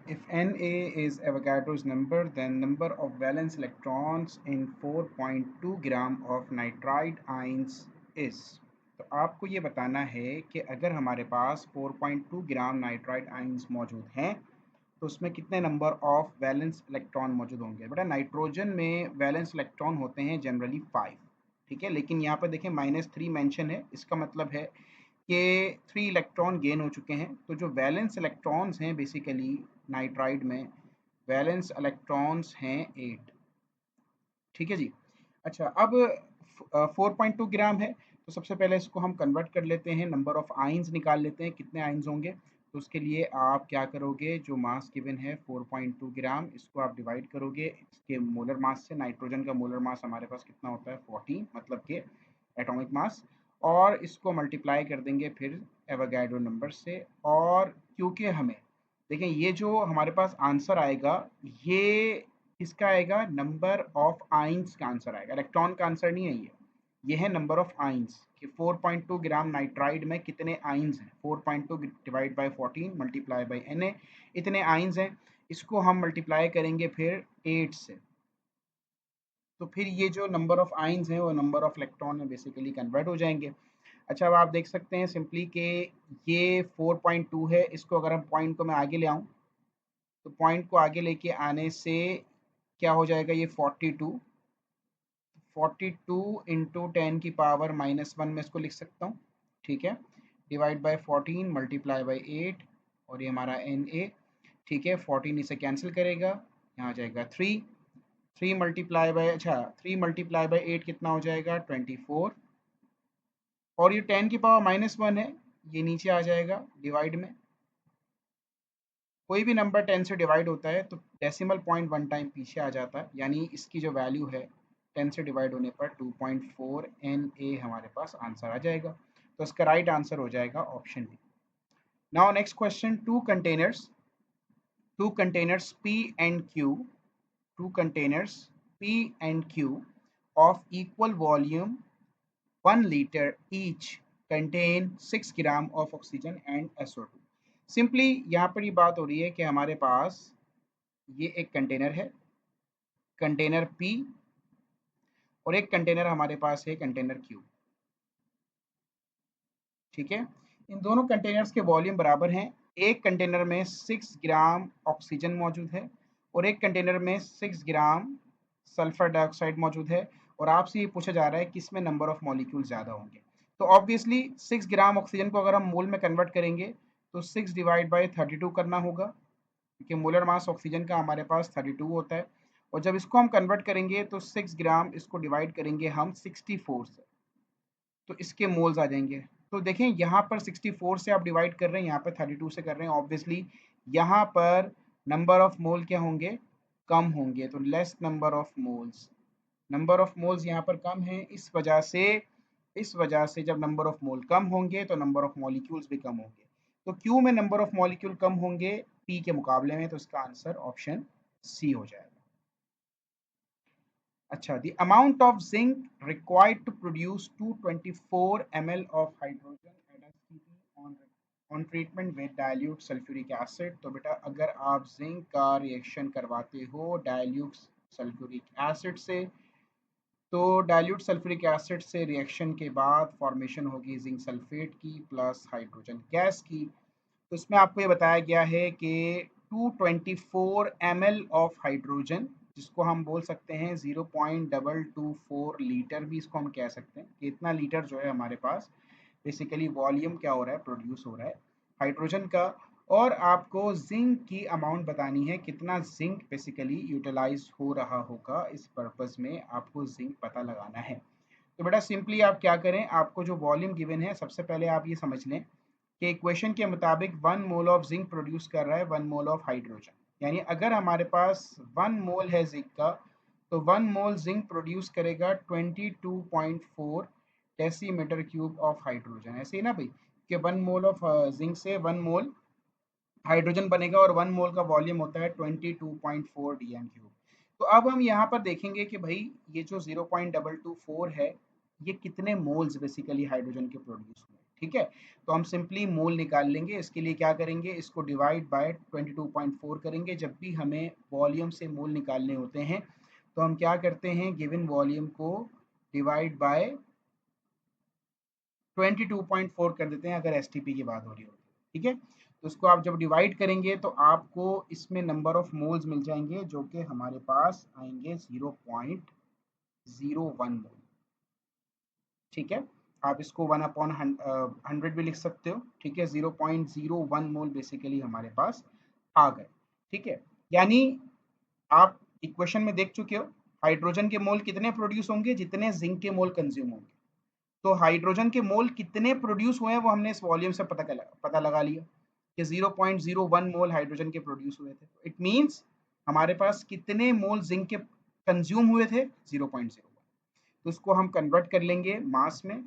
If Na is Avogadro's number, then number of valence electrons in 4.2 gram of nitride ions is। तो आपको ये बताना है कि अगर हमारे पास 4.2 ग्राम नाइट्राइड आइंस मौजूद हैं तो उसमें कितने नंबर ऑफ वैलेंस इलेक्ट्रॉन मौजूद होंगे। बेटा नाइट्रोजन में वैलेंस इलेक्ट्रॉन होते हैं जनरली 5, ठीक है, लेकिन यहाँ पर देखें -3 मेंशन है, इसका मतलब है कि 3 इलेक्ट्रॉन गेन हो चुके हैं। तो जो वैलेंस इलेक्ट्रॉन्स हैं बेसिकली नाइट्राइड में, वैलेंस इलेक्ट्रॉन्स हैं 8, ठीक है जी। अच्छा, अब 4.2 ग्राम है, तो सबसे पहले इसको हम कन्वर्ट कर लेते हैं, नंबर ऑफ आइंस निकाल लेते हैं कितने आइंस होंगे। तो उसके लिए आप क्या करोगे, जो मास गिवन है 4.2 ग्राम, इसको आप डिवाइड करोगे इसके मोलर मास से। नाइट्रोजन का मोलर मास हमारे पास कितना होता है 14, मतलब कि एटॉमिक मास, और इसको मल्टीप्लाई कर देंगे फिर एवोगैड्रो नंबर से। और क्योंकि हमें देखें ये जो हमारे पास आंसर आएगा, ये किसका आएगा, नंबर ऑफ आइंस का आंसर आएगा, इलेक्ट्रॉन का आंसर नहीं है ये है नंबर ऑफ आइंस कि 4.2 ग्राम नाइट्राइड में कितने आइंस हैं। 4.2 divide by 14 multiply by Na, इतने आइंस हैं। इसको हम मल्टीप्लाई करेंगे फिर 8 से, तो फिर ये जो नंबर ऑफ आइंस हैं वो नंबर ऑफ इलेक्ट्रॉन में बेसिकली कन्वर्ट हो जाएंगे। अच्छा, अब आप देख सकते हैं सिंपली कि ये 4.2 है, इसको अगर हम पॉइंट को मैं आगे ले आऊँ, तो पॉइंट को आगे लेके आने से क्या हो जाएगा, ये 42, 42 इंटू 10 की पावर -1 में इसको लिख सकता हूँ, ठीक है, डिवाइड बाय 14 मल्टीप्लाई बाय 8, और ये हमारा Na, ठीक है। 14 इसे कैंसिल करेगा, यहाँ आ जाएगा 3, 3 मल्टीप्लाई बाय, अच्छा 3 मल्टीप्लाई बाय 8 कितना हो जाएगा 24, और ये 10 की पावर -1 है, ये नीचे आ जाएगा डिवाइड में। कोई भी नंबर 10 से डिवाइड होता है तो डेसिमल पॉइंट 1 टाइम पीछे आ जाता है, यानी इसकी जो वैल्यू है 10 से डिवाइड होने पर 2.4 Na हमारे पास आंसर आ जाएगा। तो इसका राइट आंसर हो जाएगा option D. Now next question, two containers P and Q, two containers P and Q of equal volume 1 liter each contain 6 gram of oxygen and SO2। Simply यहाँ पर ये बात हो रही है कि हमारे पास ये एक कंटेनर है, कंटेनर P, और एक कंटेनर हमारे पास है कंटेनर Q, ठीक है। इन दोनों कंटेनर्स के वॉल्यूम बराबर हैं। एक कंटेनर में 6 ग्राम ऑक्सीजन मौजूद है और एक कंटेनर में 6 ग्राम सल्फर डाइऑक्साइड मौजूद है, और आपसे ये पूछा जा रहा है किसमें नंबर ऑफ मॉलिक्यूल ज़्यादा होंगे। तो ऑब्वियसली 6 ग्राम ऑक्सीजन को अगर हम मोल में कन्वर्ट करेंगे तो 6 डिवाइड बाई 32 करना होगा, क्योंकि मोलर मास ऑक्सीजन का हमारे पास 32 होता है। और जब इसको हम कन्वर्ट करेंगे तो 6 ग्राम इसको डिवाइड करेंगे हम 64 से, तो इसके मोल्स आ जाएंगे। तो देखें यहाँ पर 64 से आप डिवाइड कर रहे हैं, यहाँ पर 32 से कर रहे हैं, ऑब्वियसली यहाँ पर नंबर ऑफ मोल क्या होंगे, कम होंगे, तो less number of moles. Number of moles यहाँ पर कम है, इस वजह से जब नंबर ऑफ मोल कम होंगे तो नंबर ऑफ मॉलिक्यूल्स भी कम होंगे। तो क्यू में नंबर ऑफ मॉलिक्यूल कम होंगे पी के मुकाबले में, तो इसका आंसर ऑप्शन सी हो जाएगा। अच्छा, the amount of zinc required to produce 224 ml of hydrogen at on treatment with dilute sulfuric acid। तो बेटा अगर आप जिंक का रिएक्शन करवाते हो डाइल्यूट सल्फ्यूरिक एसिड से, तो डाइल्यूट सल्फ्यूरिक एसिड से रिएक्शन के बाद फॉर्मेशन होगी जिंक सल्फेट की प्लस हाइड्रोजन गैस की। तो इसमें आपको ये बताया गया है कि 224 ml ऑफ हाइड्रोजन, जिसको हम बोल सकते हैं 0.224 लीटर भी इसको हम कह सकते हैं कि इतना लीटर जो है हमारे पास बेसिकली वॉल्यूम क्या हो रहा है, प्रोड्यूस हो रहा है हाइड्रोजन का। और आपको जिंक की अमाउंट बतानी है, कितना जिंक बेसिकली यूटिलाइज हो रहा होगा, इस पर्पज़ में आपको जिंक पता लगाना है। तो बेटा सिंपली आप क्या करें, आपको जो वॉल्यूम गिवन है सबसे पहले आप ये समझ लें कि इक्वेशन के मुताबिक 1 मोल ऑफ जिंक प्रोड्यूस कर रहा है 1 मोल ऑफ हाइड्रोजन, यानी अगर हमारे पास 1 मोल है जिंक का तो 1 मोल जिंक प्रोड्यूस करेगा 22.4 डेसीमीटर क्यूब ऑफ हाइड्रोजन। ऐसे ही ना भाई, कि 1 मोल ऑफ जिंक से 1 मोल हाइड्रोजन बनेगा, और 1 मोल का वॉल्यूम होता है 22.4 डीएम क्यूब। तो अब हम यहाँ पर देखेंगे कि भाई ये जो 0.224 है, ये कितने मोल्स बेसिकली हाइड्रोजन के प्रोड्यूस हुए। ठीक है। तो हम सिंपली मोल निकाल लेंगे। इसके लिए क्या करेंगे, इसको डिवाइड बाय 22.4 करेंगे। जब भी हमें वॉल्यूम से मोल निकालने होते हैं तो हम क्या करते हैं, गिवन वॉल्यूम को डिवाइड बाय 22.4 कर देते हैं अगर एसटीपी की बात हो रही हो तो, ठीक है। तो उसको आप जब डिवाइड करेंगे तो आपको इसमें नंबर ऑफ मोल्स मिल जाएंगे जो कि हमारे पास आएंगे 0.01 मोल, ठीक है। आप इसको 1/100 भी लिख सकते हो, ठीक है। 0.01 मोल बेसिकली हमारे पास आ गए, ठीक है। यानी आप इक्वेशन में देख चुके हो, हाइड्रोजन के मोल कितने प्रोड्यूस होंगे जितने जिंक के मोल कंज्यूम होंगे। तो हाइड्रोजन के मोल कितने प्रोड्यूस हुए हैं वो हमने इस वॉल्यूम से पता लगा लिया कि 0.01 मोल हाइड्रोजन के प्रोड्यूस हुए थे। इट मींस हमारे पास कितने मोल जिंक के कंज्यूम हुए थे, 0.01। तो उसको हम कन्वर्ट कर लेंगे मास में।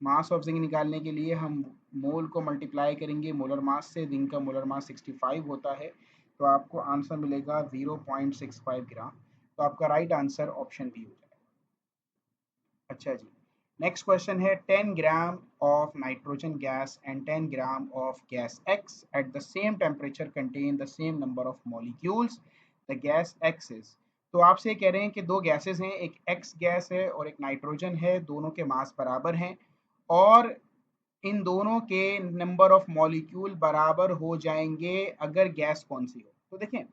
मास ऑफ जिंक निकालने के लिए हम मोल को मल्टीप्लाई करेंगे मोलर मास से। जिंक का मोलर मास 65 होता है, तो आपको आंसर मिलेगा 0.65 ग्राम। तो आपका राइट आंसर ऑप्शन बी हो जाएगा। अच्छा जी, नेक्स्ट क्वेश्चन है 10 gram of nitrogen gas and 10 gram of gas x at the same temperature contain the same number of molecules, the gas x is. तो आपसे ये कह रहे हैं कि दो गैसेस हैं, एक एक्स गैस है और एक नाइट्रोजन है, दोनों के मास बराबर हैं और इन दोनों के नंबर ऑफ मॉलिक्यूल बराबर हो जाएंगे अगर गैस कौन सी हो। तो देखें,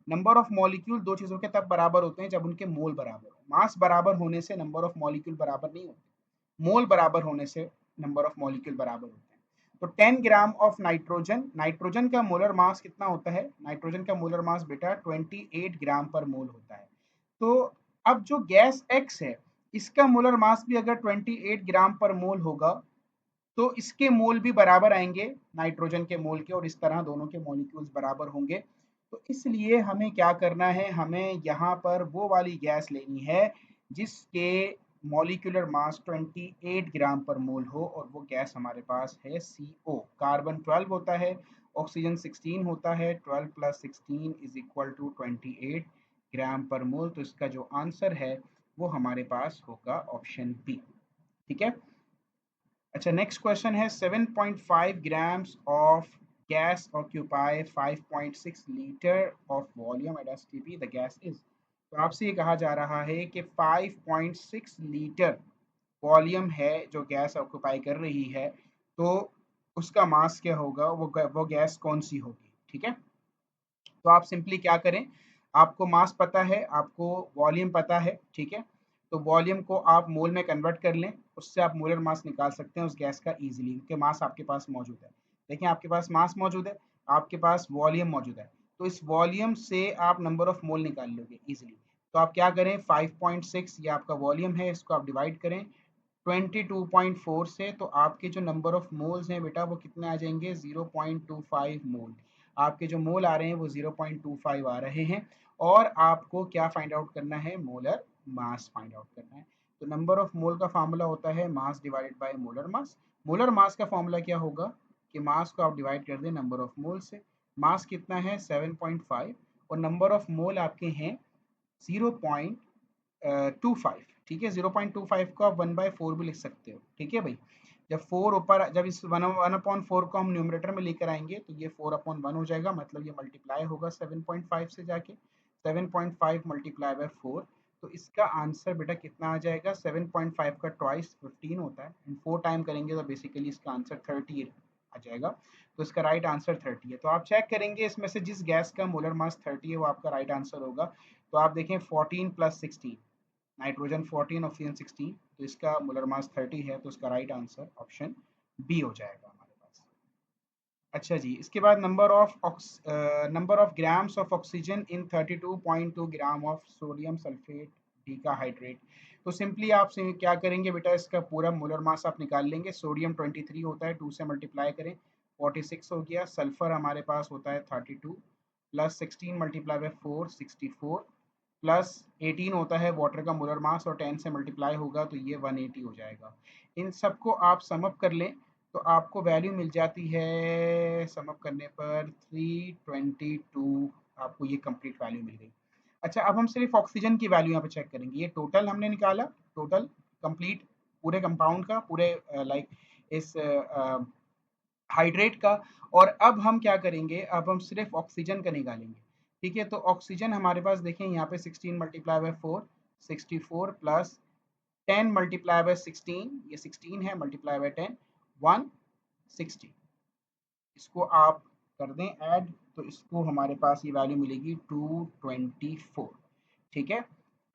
नंबर ऑफ मॉलिक्यूल दो चीजों के तब बराबर होते हैं जब उनके मोल बराबर हो। मास बराबर होने से नंबर ऑफ मॉलिक्यूल बराबर नहीं होते, मोल बराबर होने से नंबर ऑफ मॉलिक्यूल बराबर होते हैं। तो 10 ग्राम ऑफ नाइट्रोजन, नाइट्रोजन का मोलर मास कितना होता है, नाइट्रोजन का मोलर मास बेटा 28 ग्राम पर मोल होता है। तो अब जो गैस एक्स है इसका मोलर मास भी अगर 28 ग्राम पर मोल होगा तो इसके मोल भी बराबर आएंगे नाइट्रोजन के मोल के, और इस तरह दोनों के मॉलिक्यूल्स बराबर होंगे। तो इसलिए हमें क्या करना है, हमें यहाँ पर वो वाली गैस लेनी है जिसके मॉलिक्यूलर मास 28 ग्राम पर मोल हो, और वो गैस हमारे पास है CO। कार्बन 12 होता है, ऑक्सीजन 16 होता है, 12 प्लस 16 इज इक्वल टू 28 ग्राम पर मोल। तो इसका जो आंसर है वो हमारे पास होगा ऑप्शन बी, ठीक है। अच्छा, नेक्स्ट क्वेश्चन है 7.5 grams of gas occupy 5.6 liter of volume at STP, the gas is। तो आपसे ये कहा जा रहा है कि 5.6 लीटर वॉल्यूम है जो गैस ऑक्यूपाई कर रही है, तो उसका मास क्या होगा, वो गैस कौन सी होगी, ठीक है। तो आप सिंपली क्या करें, आपको मास पता है, आपको वॉल्यूम पता है, ठीक है। तो वॉल्यूम को आप मोल में कन्वर्ट कर लें, उससे आप मोलर मास निकाल सकते हैं उस गैस का इजीली, क्योंकि मास आपके पास मौजूद है। देखिए, आपके पास मास मौजूद है, आपके पास वॉल्यूम मौजूद है, तो इस वॉल्यूम से आप नंबर ऑफ मोल निकाल लोगे इजीली। तो आप क्या करें, 5.6 ये आपका वॉल्यूम है, इसको आप डिवाइड करें 22.4 से, तो आपके जो नंबर ऑफ मोल्स हैं बेटा वो कितने आ जाएंगे, 0.25 मोल। आपके जो मोल आ रहे हैं वो 0.25 आ रहे हैं, और आपको क्या फाइंड आउट करना है, मोलर मास फाइंड आउट करना है। तो नंबर ऑफ मोल का फॉर्मूला होता है mass divided by molar mass. Molar mass का फॉर्मूला क्या होगा कि मास को आप डिवाइड कर दें नंबर ऑफ मोल से। मास कितना है 7.5, और नंबर ऑफ मोल आपके हैं 0.25, ठीक है। 0.25 को आप 1/4 भी लिख सकते हो, ठीक है भाई। जब फोर ऊपर, जब इस 1/4 को हम न्यूमरेटर में लेकर आएंगे तो ये 4/1 हो जाएगा, मतलब ये मल्टीप्लाई होगा 7.5 से जाके, 7.5 मल्टीप्लाई बाय 4। तो इसका आंसर बेटा कितना आ जाएगा, 7.5 का ट्वाइस 15 होता है, एंड 4 टाइम करेंगे तो बेसिकली इसका आंसर 30 आ जाएगा। तो इसका राइट आंसर 30 है। तो आप चेक करेंगे इसमें से जिस गैस का मोलर मास 30 है वो आपका राइट आंसर होगा। तो आप देखें 14 प्लस 16, नाइट्रोजन 14, ऑक्सीजन 16, तो इसका मोलर मास 30 है, तो इसका राइट आंसर ऑप्शन बी हो जाएगा हमारे पास। अच्छा जी, इसके बाद number of grams of oxygen in 32.2 gram of sodium sulphate decahydrate. तो सिंपली आप क्या करेंगे बेटा, इसका पूरा मोलर मास आप निकाल लेंगे। सोडियम 23 होता है, 2 से मल्टीप्लाई करें 46 हो गया। सल्फर हमारे पास होता है 32, प्लस 16 मल्टीप्लाई बाय 4 64, प्लस 18 होता है वाटर का मोलर मास, और 10 से मल्टीप्लाई होगा तो ये 180 हो जाएगा। इन सबको आप समअप कर लें तो आपको वैल्यू मिल जाती है, समअप करने पर 322, आपको ये कंप्लीट वैल्यू मिल गई। अच्छा, अब हम सिर्फ ऑक्सीजन की वैल्यू यहाँ पे चेक करेंगे। ये टोटल हमने निकाला, टोटल कंप्लीट पूरे कंपाउंड का, पूरे लाइक इस हाइड्रेट का। और अब हम क्या करेंगे, अब हम सिर्फ ऑक्सीजन का निकालेंगे। ठीक है, तो ऑक्सीजन हमारे पास देखें यहाँ पे 16 multiply by 4, 64 plus 10 multiply by 16, ये 16 है, मल्टीप्लाई बाय 10, 160। इसको आप कर दें ऐड, तो इसको हमारे पास ये वैल्यू मिलेगी 224। ठीक है,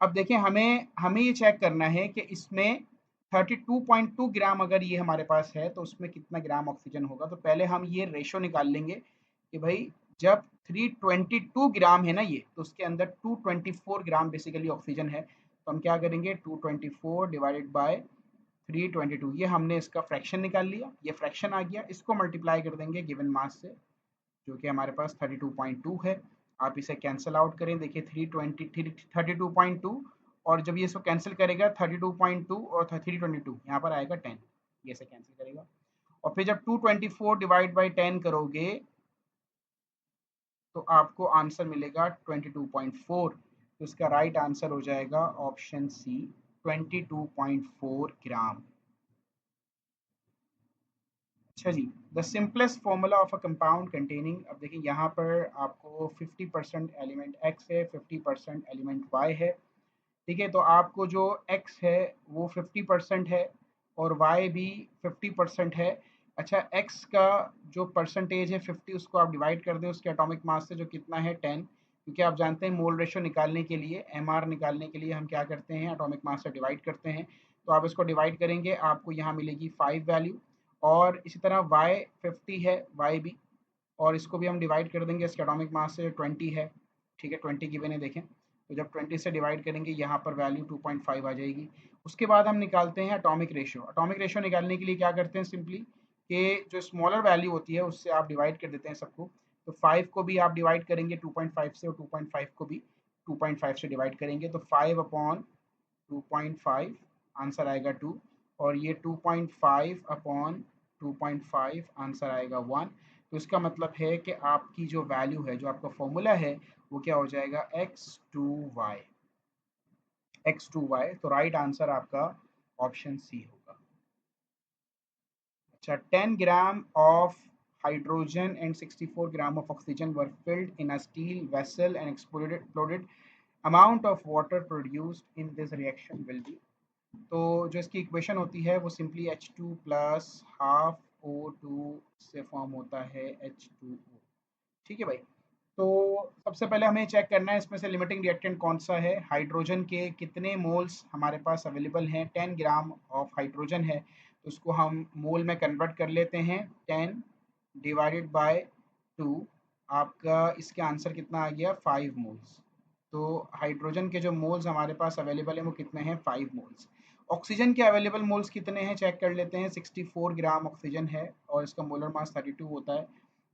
अब देखें हमें हमें ये चेक करना है कि इसमें 32.2 ग्राम अगर ये हमारे पास है तो उसमें कितना ग्राम ऑक्सीजन होगा। तो पहले हम ये रेशो निकाल लेंगे कि भाई जब 322 ग्राम है ना ये, तो उसके अंदर 224 ग्राम बेसिकली ऑक्सीजन है। तो हम क्या करेंगे, 224 डिवाइडेड बाय 322, ये हमने इसका फ्रैक्शन निकाल लिया, ये फ्रैक्शन आ गया, इसको मल्टीप्लाई कर देंगे गिवन मास से जो कि हमारे पास 32.2 है। आप इसे कैंसिल आउट करें, देखिए 32.2, और जब ये इसको कैंसिल करेगा 32.2 और 322 यहाँ पर आएगा 10, ये से कैंसिल करेगा। और फिर जब 224 डिवाइड बाई 10 करोगे तो आपको आंसर मिलेगा 22.4। तो इसका राइट आंसर हो जाएगा ऑप्शन सी, 22.4 ग्राम। अच्छा जी, the simplest formula of a compound containing, अब देखिए यहाँ पर आपको 50% एलिमेंट x है, 50% एलिमेंट y है। ठीक है, तो आपको जो x है वो 50% है और y भी 50% है। अच्छा, x का जो परसेंटेज है 50, उसको आप डिवाइड कर दें उसके एटॉमिक मास से, जो कितना है 10, क्योंकि आप जानते हैं मोल रेशो निकालने के लिए, mr निकालने के लिए हम क्या करते हैं, एटॉमिक मास से डिवाइड करते हैं। तो आप इसको डिवाइड करेंगे, आपको यहाँ मिलेगी 5 वैल्यू। और इसी तरह y 50 है, y भी, और इसको भी हम डिवाइड कर देंगे, इसके एटॉमिक मास से 20 है। ठीक है, 20 गिवन है देखें, तो जब 20 से डिवाइड करेंगे यहाँ पर वैल्यू 2.5 आ जाएगी। उसके बाद हम निकालते हैं एटॉमिक रेशियो। एटॉमिक रेशियो निकालने के लिए क्या करते हैं, सिंपली कि जो स्मॉलर वैल्यू होती है उससे आप डिवाइड कर देते हैं सबको। तो 5 को भी आप डिवाइड करेंगे 2.5 से, और 2.5 को भी 2.5 से डिवाइड करेंगे, तो 5 अपॉन 2.5 आंसर आएगा 2, और ये 2.5 अपॉन 2.5 आंसर आएगा 1। तो इसका मतलब है कि आपकी जो वैल्यू है, जो आपका फॉर्मूला है, वो क्या हो जाएगा, x2y, x2y। तो राइट आंसर आपका ऑप्शन सी होगा। अच्छा, 10 gram of hydrogen and 64 gram of oxygen were filled in a steel vessel and exploded amount of water produced in this reaction will be। तो जो इसकी इक्वेशन होती है वो simply H2 plus half O2 से form होता है H2O। ठीक है भाई, तो सबसे पहले हमें चेक करना है इसमें से लिमिटिंग रिएक्टेंट कौन सा है। हाइड्रोजन के कितने मोल्स हमारे पास अवेलेबल हैं, 10 ग्राम ऑफ हाइड्रोजन है, तो उसको हम मोल में कन्वर्ट कर लेते हैं, 10 डिवाइडेड बाय 2, आपका इसके आंसर कितना आ गया, 5 मोल्स। तो हाइड्रोजन के जो मोल्स हमारे पास अवेलेबल हैं वो कितने हैं, 5 मोल्स। ऑक्सीजन के अवेलेबल मोल्स कितने हैं, चेक कर लेते हैं, 64 ग्राम ऑक्सीजन है और इसका मोलर मास 32 होता है।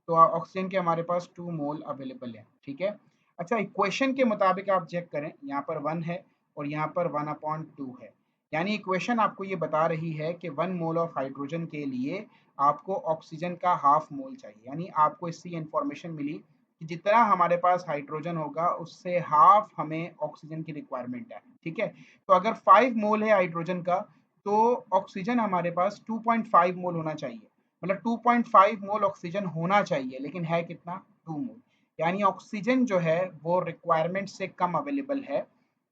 तो ऑक्सीजन के हमारे पास 2 मोल अवेलेबल है। ठीक है, अच्छा इक्वेशन के मुताबिक आप चेक करें, यहाँ पर 1 है और यहाँ पर 1/2 है, यानी इक्वेशन आपको ये बता रही है कि 1 मोल ऑफ हाइड्रोजन के लिए आपको ऑक्सीजन का हाफ मोल चाहिए। यानी आपको इससे इंफॉर्मेशन मिली कि जितना हमारे पास हाइड्रोजन होगा उससे हाफ हमें ऑक्सीजन की रिक्वायरमेंट है। ठीक है, तो अगर 5 मोल है हाइड्रोजन का, तो ऑक्सीजन हमारे पास 2.5 मोल होना चाहिए, मतलब 2.5 मोल ऑक्सीजन होना चाहिए, लेकिन है कितना, 2 मोल। यानी ऑक्सीजन जो है वो रिक्वायरमेंट से कम अवेलेबल है।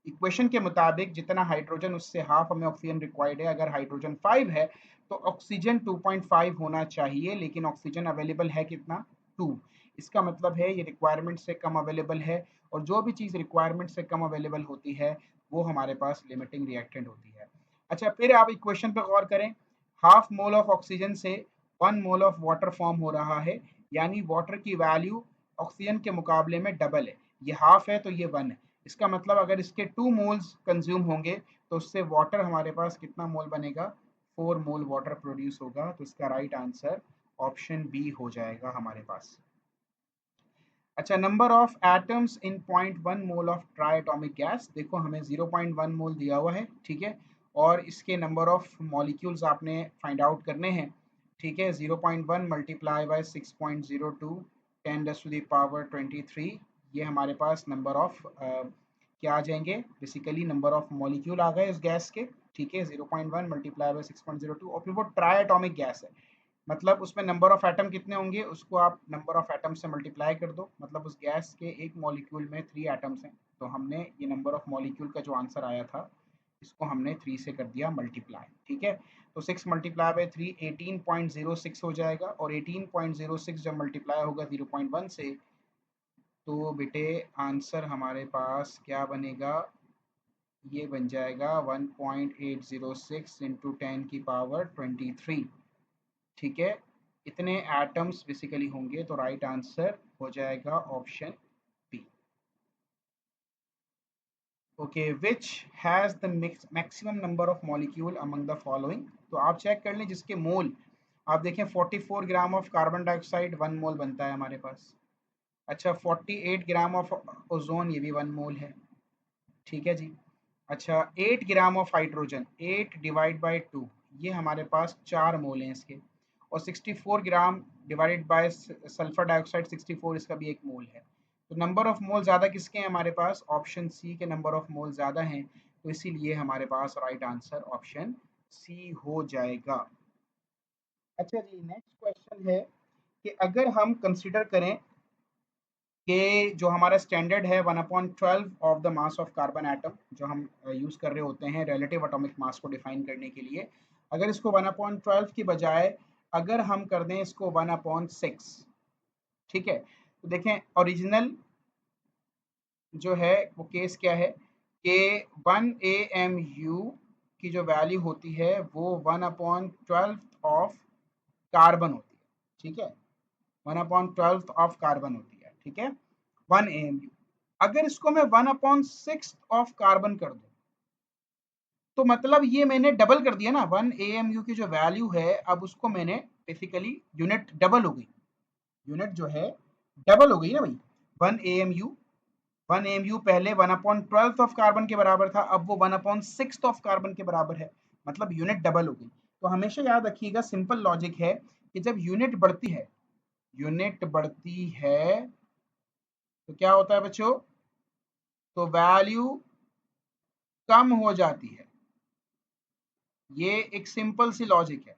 इक्वेशन के मुताबिक जितना हाइड्रोजन उससे हाफ हमें ऑक्सीजन रिक्वायर्ड है। अगर हाइड्रोजन 5 है तो ऑक्सीजन 2.5 होना चाहिए, लेकिन ऑक्सीजन अवेलेबल है कितना, 2। इसका मतलब है ये रिक्वायरमेंट से कम अवेलेबल है, और जो भी चीज़ रिक्वायरमेंट से कम अवेलेबल होती है वो हमारे पास लिमिटिंग रिएक्टेंट होती है। अच्छा, फिर आप इक्वेशन पर गौर करें, हाफ मोल ऑफ ऑक्सीजन से 1 मोल ऑफ वाटर फॉर्म हो रहा है, यानी वाटर की वैल्यू ऑक्सीजन के मुकाबले में डबल है। ये हाफ है तो ये 1 है। इसका मतलब अगर इसके 2 मोल्स कंज्यूम होंगे तो उससे वाटर हमारे पास कितना मोल बनेगा, 4 मोल वाटर प्रोड्यूस होगा। तो इसका राइट आंसर ऑप्शन बी हो जाएगा हमारे पास। अच्छा, number of atoms in 0.1 mole of try atomic gas, देखो हमें 0.1 मोल दिया हुआ है। ठीक है, और इसके नंबर ऑफ मॉलिक्यूल्स आपने फाइंड आउट करने हैं। ठीक है, 0.1 मल्टीप्लाई बाय 6.02 10⁻23, ये हमारे पास नंबर ऑफ क्या आ जाएंगे, बेसिकली नंबर ऑफ मॉलिक्यूल आ गए इस गैस के। ठीक है, 0.1 मल्टीप्लाई बाय 6.02, और फिर वो ट्राई एटॉमिक गैस है, मतलब उसमें नंबर ऑफ एटम कितने होंगे उसको आप नंबर ऑफ एटम से मल्टीप्लाई कर दो, मतलब उस गैस के एक मॉलिक्यूल में 3 एटम्स हैं, तो हमने ये नंबर ऑफ मॉलिक्यूल का जो आंसर आया था इसको हमने 3 से कर दिया मल्टीप्लाई। ठीक है, तो 6 मल्टीप्लाई बाय 3 18.06 हो जाएगा, और 18.06 जब मल्टीप्लाई होगा 0.1 से, तो बेटे आंसर हमारे पास क्या बनेगा, ये बन जाएगा 1.806 इंटू 10 की पावर 23। ठीक है, इतने एटम्स बेसिकली होंगे, तो राइट आंसर हो जाएगा option B. Okay, which has the maximum number of molecule among the following, तो आप चेक कर लें जिसके मोल, आप देखें 44 ग्राम ऑफ कार्बन डाइऑक्साइड 1 मोल बनता है हमारे पास। अच्छा, 48 ग्राम ऑफ ओजोन, ये भी 1 मोल है। ठीक है जी। अच्छा, 8 gram of hydrogen, 8 divide by 2, ये हमारे पास 4 मोल हैं इसके, और 64 gram divided by sulphur dioxide 64, इसका भी 1 मोल है। तो नंबर ऑफ मोल ज़्यादा किसके हैं हमारे पास, ऑप्शन सी के नंबर ऑफ मोल ज़्यादा हैं, तो इसीलिए हमारे पास राइट आंसर ऑप्शन सी हो जाएगा। अच्छा जी, नेक्स्ट क्वेश्चन है कि अगर हम कंसिडर करें कि जो हमारा स्टैंडर्ड है 1/12 of the mass of carbon atom, जो हम यूज़ कर रहे होते हैं रिलेटिव एटॉमिक मास को डिफाइन करने के लिए, अगर इसको 1/12 की बजाय अगर हम कर दें इसको 1/6, ठीक है, तो देखें ओरिजिनल जो है वो केस क्या है कि 1 AMU की जो वैल्यू होती है वो 1/12 ऑफ कार्बन होती है। ठीक है, 1/12 ऑफ कार्बन होती है। ठीक है, 1 AMU। अगर इसको मैं 1/6 ऑफ कार्बन कर दूं, तो मतलब ये मैंने डबल कर दिया ना, 1 AMU की जो वैल्यू है अब उसको मैंने बेसिकली यूनिट डबल हो गई, यूनिट जो है डबल हो गई ना भाई। 1 AMU, 1 AMU पहले 1/12 ऑफ कार्बन के बराबर था, अब वो 1/6 ऑफ कार्बन के बराबर है, मतलब यूनिट डबल हो गई। तो हमेशा याद रखिएगा, सिंपल लॉजिक है कि जब यूनिट बढ़ती है, यूनिट बढ़ती है तो क्या होता है बच्चों, तो वैल्यू कम हो जाती है। ये एक सिंपल सी लॉजिक है।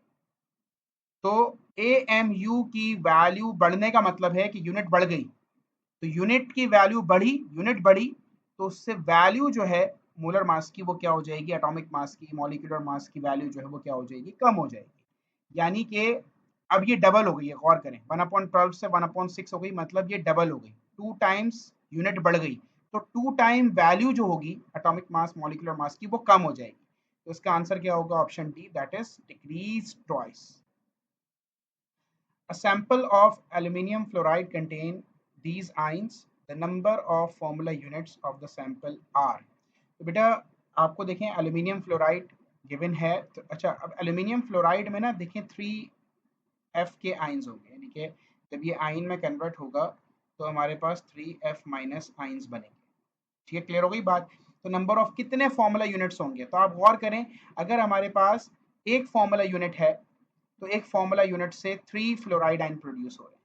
तो AMU की वैल्यू बढ़ने का मतलब है कि यूनिट बढ़ गई, तो यूनिट की वैल्यू बढ़ी, यूनिट बढ़ी, तो उससे वैल्यू जो है मोलर मास की वो क्या हो जाएगी, एटॉमिक मास की, मॉलिक्यूलर मास की वैल्यू जो है वो क्या हो जाएगी, कम हो जाएगी। यानी कि अब ये डबल हो गई है, गौर करें, 1/12 से 1/6 हो गई, मतलब ये डबल हो गई, 2 टाइम्स यूनिट बढ़ गई, तो 2 टाइम वैल्यू जो होगी एटॉमिक मास मॉलिक्यूलर मास की वो कम हो जाएगी। तो इसका आंसर क्या होगा, option D, that is decrease twice. A sample of aluminium fluoride contain these ions. The number of formula units of the sample are. तो बेटा आपको देखें एल्यूमिनियम फ्लोराइड गिवन है, तो अच्छा अब एल्यूमिनियम फ्लोराइड में ना देखें 3F के आइंस होंगे, यानी कि जब ये आइन में कन्वर्ट होगा तो हमारे पास 3F माइनस आइंस बनेंगे। ठीक है, क्लियर हो गई बात। तो नंबर ऑफ कितने फॉर्मूला यूनिट्स होंगे, तो आप गौर करें, अगर हमारे पास एक फॉर्मूला यूनिट है तो एक फॉर्मूला यूनिट से 3 फ्लोराइड आयन प्रोड्यूस हो रहे हैं।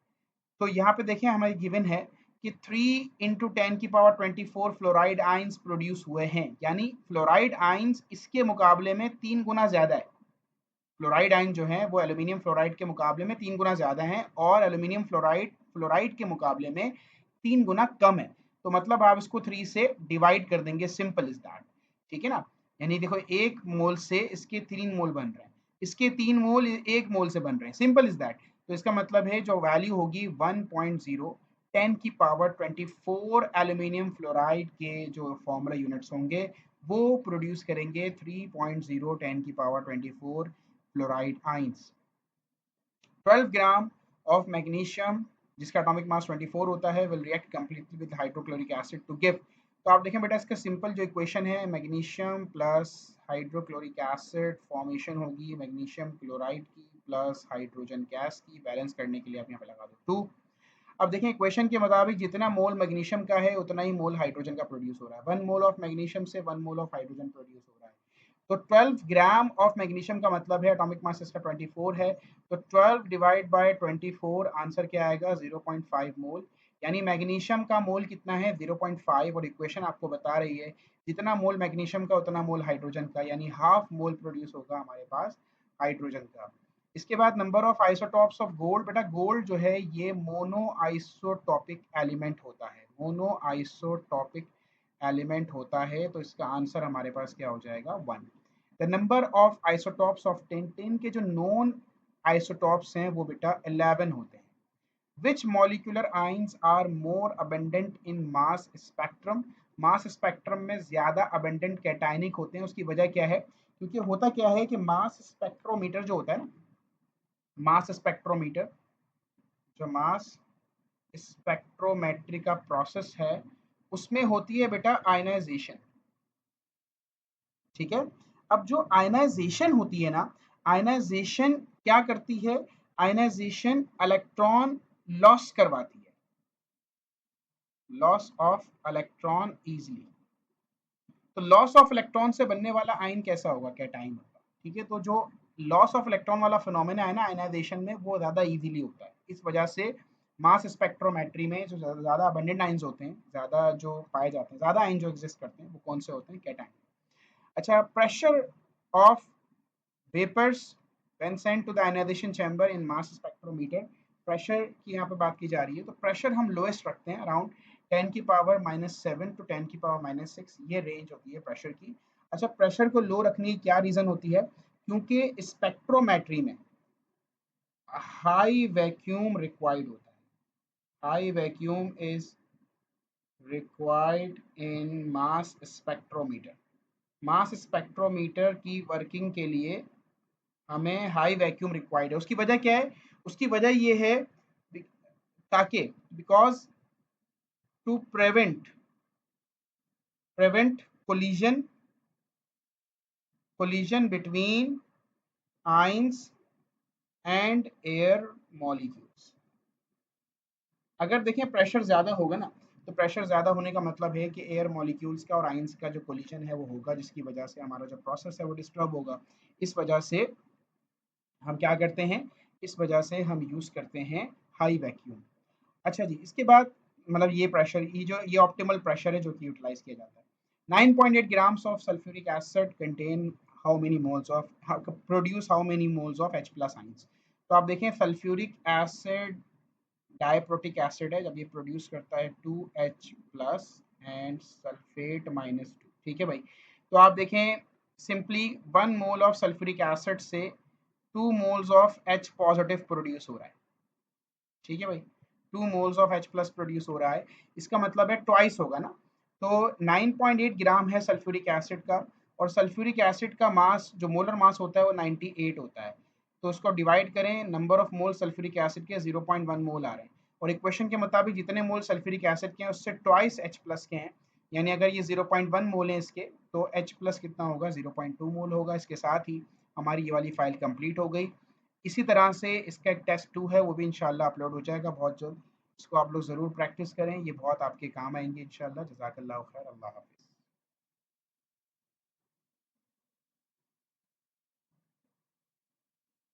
तो यहाँ पे देखें हमारी गिवन है कि 3 इंटू 10 की पावर 24 फ्लोराइड आयंस प्रोड्यूस हुए हैं, यानी फ्लोराइड आयंस इसके मुकाबले में 3 गुना ज्यादा है। फ्लोराइड आयन जो है वो एल्यूमिनियम फ्लोराइड के मुकाबले में 3 गुना ज्यादा है, और एल्यूमिनियम फ्लोराइड फ्लोराइड के मुकाबले में 3 गुना कम है। तो मतलब आप इसको 3 से डिवाइड कर देंगे, सिंपल इज दैट। ठीक है ना, यानी देखो 1 मोल से इसके 3 मोल बन रहे हैं, इसके 3 मोल 1 मोल से बन रहे हैं, सिंपल इज दैट। तो इसका मतलब है जो वैल्यू होगी 1.0 10 की पावर 24 एल्यूमिनियम फ्लोराइड के जो फॉर्मूला यूनिट्स होंगे वो प्रोड्यूस करेंगे 3.0 10 की power 24 fluoride ions. 12 gram of magnesium, जिसका एटॉमिक मास 24 होता है, will react completely with hydrochloric acid to give. तो आप देखें बेटा इसका सिंपल जो इक्वेशन है, magnesium plus hydrochloric acid formation होगी मैग्नीशियम क्लोराइड की प्लस हाइड्रोजन गैस की, बैलेंस करने के लिए आप यहाँ पे लगा दो 2। अब देखें इक्वेशन के मुताबिक जितना मोल मैग्नीशियम का है उतना ही मोल हाइड्रोजन का प्रोड्यूस हो रहा है, 1 मोल ऑफ मैग्नीशियम से 1 मोल ऑफ हाइड्रोजन प्रोड्यूस हो रहा है। तो 12 ग्राम ऑफ मैग्नीशियम का मतलब है एटॉमिक मास इसका 24 है, तो 12 डिवाइड बाय 24 आंसर क्या आएगा, 0.5 मोल। यानी मैग्नीशियम का मोल कितना है 0.5 और इक्वेशन आपको बता रही है जितना मोल मैग्नीशियम का उतना मोल हाइड्रोजन का, यानी हाफ मोल प्रोड्यूस होगा हमारे पास हाइड्रोजन का। इसके बाद number of isotopes of gold, बेटा गोल्ड जो है ये मोनो आइसोटॉपिक एलिमेंट होता है, मोनो आइसोटॉपिक एलिमेंट होता है, तो इसका आंसर हमारे पास क्या हो जाएगा 1। The number of isotopes of tin, tin के जो नॉन आइसोटॉप्स हैं वो बेटा 11 होते हैं। Which molecular ions are more abundant in mass spectrum, mass spectrum में ज्यादा अबेंडेंट कैटायनिक होते हैं, उसकी वजह क्या है, क्योंकि होता क्या है कि मास स्पेक्ट्रोमीटर जो होता है ना, मास स्पेक्ट्रोमीटर, जो मास स्पेक्ट्रोमेट्री का प्रोसेस है उसमें होती है बेटा आयनाइजेशन। ठीक है, अब जो आयनाइजेशन होती है ना, आयनाइजेशन क्या करती है, आयनाइजेशन इलेक्ट्रॉन लॉस करवाती है, लॉस ऑफ इलेक्ट्रॉन इजीली। तो लॉस ऑफ इलेक्ट्रॉन से बनने वाला आयन कैसा होगा, कैटाइन होगा। ठीक है, तो जो लॉस ऑफ इलेक्ट्रॉन वाला फिनोमेना है ना आयनाइजेशन में, वो ज्यादा इजीली होता है, इस वजह से मास स्पेक्ट्रोमेट्री में जो ज्यादा अबंडेंट आयंस होते हैं, ज्यादा जो पाए जाते हैं, ज्यादा आयन जो एग्जिस्ट करते हैं वो कौन से होते हैं, कैटाइन। अच्छा, pressure of vapours when sent to the ionisation chamber in mass spectrometer, pressure की यहाँ पे बात की जा रही है, तो प्रेशर हम लोएस्ट रखते हैं अराउंड 10 की पावर -7 टू 10 की पावर -6, ये रेंज होती है प्रेशर की। अच्छा, प्रेशर को लो रखने की क्या रीजन होती है, क्योंकि स्पेक्ट्रोमेट्री में हाई वैक्यूम रिक्वायर्ड होता है, high vacuum is required in mass spectrometer. Mass spectrometer की वर्किंग के लिए हमें हाई वैक्यूम रिक्वायर्ड है। उसकी वजह क्या है, उसकी वजह ये है ताकि because to prevent collision, collision between ions and air molecules. अगर देखें प्रेशर ज्यादा होगा ना, तो प्रेशर ज्यादा होने का मतलब है कि एयर मॉलिक्यूल्स का और आइंस का जो कोलिजन है वो होगा, जिसकी वजह से हमारा जो प्रोसेस है वो डिस्टर्ब होगा। इस वजह से हम क्या करते हैं, इस वजह से हम यूज करते हैं हाई वैक्यूम। अच्छा जी, इसके बाद मतलब ये प्रेशर, ये ऑप्टिमल प्रेशर है जो कि यूटिलाइज किया जाता है। 9.8 grams of sulphuric acid contain how many moles of, produce how many moles of H plus ions. तो आप देखें सल्फ्यूरिक एसिड डाइप्रोटिक एसिड है, जब ये प्रोड्यूस करता है 2H प्लस एंड सल्फेट -2। ठीक है भाई, तो आप देखें simply 1 mole of sulphuric acid से 2 moles of H positive produce हो रहा है। ठीक है भाई, 2 moles of H plus produce हो रहा है, इसका मतलब है ट्वाइस होगा ना। तो 9.8 ग्राम है सल्फ्यूरिक एसिड का, और सल्फ्यूरिक एसिड का मास जो मोलर मास होता है वो 98 होता है। तो उसको डिवाइड करें, number of mole sulphuric acid के 0.1 मोल आ रहे हैं, और इक्वेशन के मुताबिक जितने मोल सल्फ्यूरिक एसिड के हैं उससे ट्वाइस H प्लस के हैं, यानी अगर ये 0.1 मोल है इसके, तो H प्लस कितना होगा, 0.2 मोल होगा। इसके साथ ही हमारी ये वाली फाइल कंप्लीट हो गई। इसी तरह से इसका एक टेस्ट 2 है, वो भी इंशाल्लाह अपलोड हो जाएगा बहुत जल्द। इसको आप लोग ज़रूर प्रैक्टिस करें, ये बहुत आपके काम आएंगे इंशाल्लाह। जज़ाकल्लाह खैर, अल्लाह हाफ़िज़।